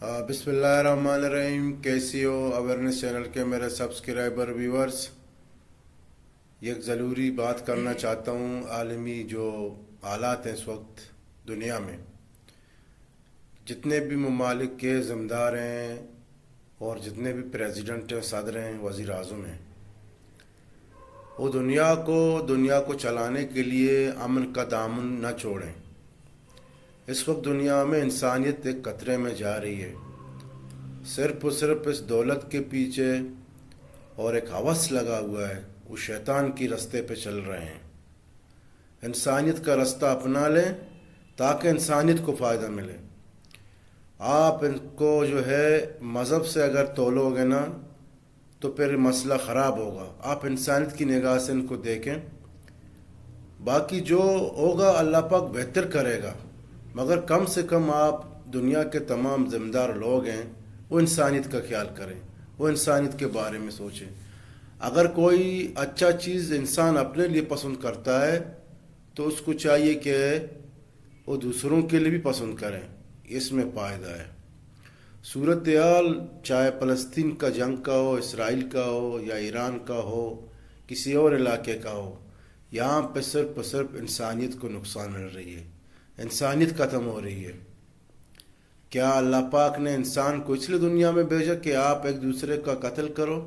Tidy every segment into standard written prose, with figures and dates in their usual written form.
बिस्मिल्लाहिर्रहमानिर्रहीम। कैसी हो अवेयरनेस चैनल के मेरे सब्सक्राइबर व्यूअर्स। एक ज़रूरी बात करना चाहता हूँ। आलमी जो हालात हैं इस वक्त दुनिया में, जितने भी ममालिक के ज़िम्मेदार हैं और जितने भी प्रेसिडेंट हैं, सदर हैं, वज़ीर आज़म हैं, वो दुनिया को चलाने के लिए अमन का दामन न छोड़ें। इस वक्त दुनिया में इंसानियत एक खतरे में जा रही है। सिर्फ और सिर्फ इस दौलत के पीछे और एक हवस लगा हुआ है, वो शैतान की रास्ते पे चल रहे हैं। इंसानियत का रास्ता अपना लें ताकि इंसानियत को फ़ायदा मिले। आप इनको जो है मज़हब से अगर तोलोगे ना तो फिर मसला ख़राब होगा। आप इंसानियत की निगाह से इनको देखें। बाकी जो होगा अल्लाह पाक बेहतर करेगा, मगर कम से कम आप दुनिया के तमाम ज़िम्मेदार लोग हैं, वो इंसानियत का ख्याल करें, वो इंसानियत के बारे में सोचें। अगर कोई अच्छा चीज़ इंसान अपने लिए पसंद करता है तो उसको चाहिए कि वो दूसरों के लिए भी पसंद करें। इसमें फ़ायदा है। सूरत हाल चाहे फ़लस्तीन का जंग का हो, इसराइल का हो या ईरान का हो, किसी और इलाके का हो, यहाँ पे सिर्फ इंसानियत को नुकसान मिल रही है, इंसानियत ख़त्म हो रही है। क्या अल्लाह पाक ने इंसान को इसलिए दुनिया में भेजा कि आप एक दूसरे का कत्ल करो,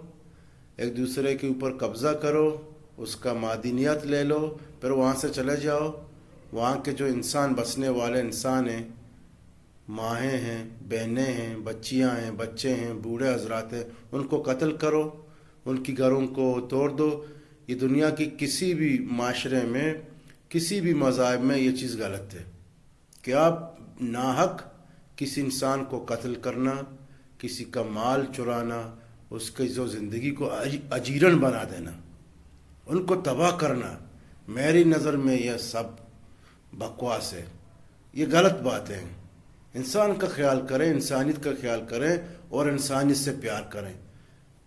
एक दूसरे के ऊपर कब्ज़ा करो, उसका मादनियात ले लो, फिर वहाँ से चले जाओ। वहाँ के जो इंसान बसने वाले इंसान हैं, माहें हैं, बहनें हैं, बच्चियाँ हैं, बच्चे हैं, बूढ़े हजरात हैं, उनको कत्ल करो, उनकी घरों को तोड़ दो। ये दुनिया की किसी भी माशरे में, किसी भी मज़ाहब में ये चीज़ गलत है कि आप नाहक किसी इंसान को कत्ल करना, किसी का माल चुराना, उसकी जो ज़िंदगी को अजीरन बना देना, उनको तबाह करना, मेरी नज़र में यह सब बकवास है। ये गलत बात है। इंसान का ख्याल करें, इंसानियत का ख्याल करें और इंसानियत से प्यार करें,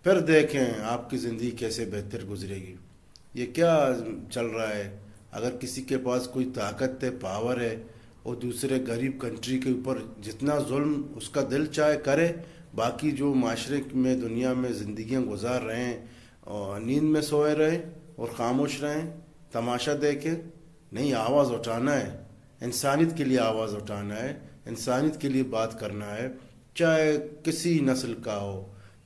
फिर देखें आपकी ज़िंदगी कैसे बेहतर गुजरेगी। ये क्या चल रहा है? अगर किसी के पास कोई ताकत है, पावर है, और दूसरे गरीब कंट्री के ऊपर जितना जुल्म उसका दिल चाहे करे, बाकी जो माशरे में दुनिया में ज़िंदगियाँ गुजार रहे हैं और नींद में सोए रहें और ख़ामोश रहें, तमाशा देखें। नहीं, आवाज़ उठाना है, इंसानियत के लिए आवाज़ उठाना है, इंसानियत के लिए बात करना है। चाहे किसी नस्ल का हो,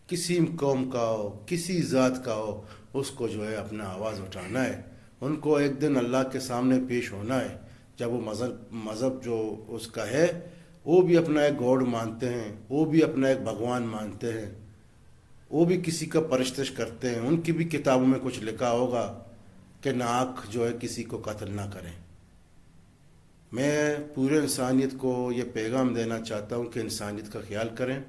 किसी कौम का हो, किसी ज़ात का हो, उसको जो है अपना आवाज़ उठाना है। उनको एक दिन अल्लाह के सामने पेश होना है, जब वो मज़हब जो उसका है, वो भी अपना एक गॉड मानते हैं, वो भी अपना एक भगवान मानते हैं, वो भी किसी का परस्तिश करते हैं। उनकी भी किताबों में कुछ लिखा होगा कि नाक जो है किसी को कत्ल ना करें। मैं पूरे इंसानियत को ये पैगाम देना चाहता हूँ कि इंसानियत का ख्याल करें,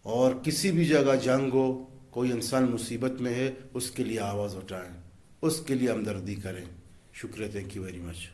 और किसी भी जगह जंग हो, कोई इंसान मुसीबत में है, उसके लिए आवाज़ उठाएं, उसके लिए हमदर्दी करें। शुक्रिया। Thank you very much.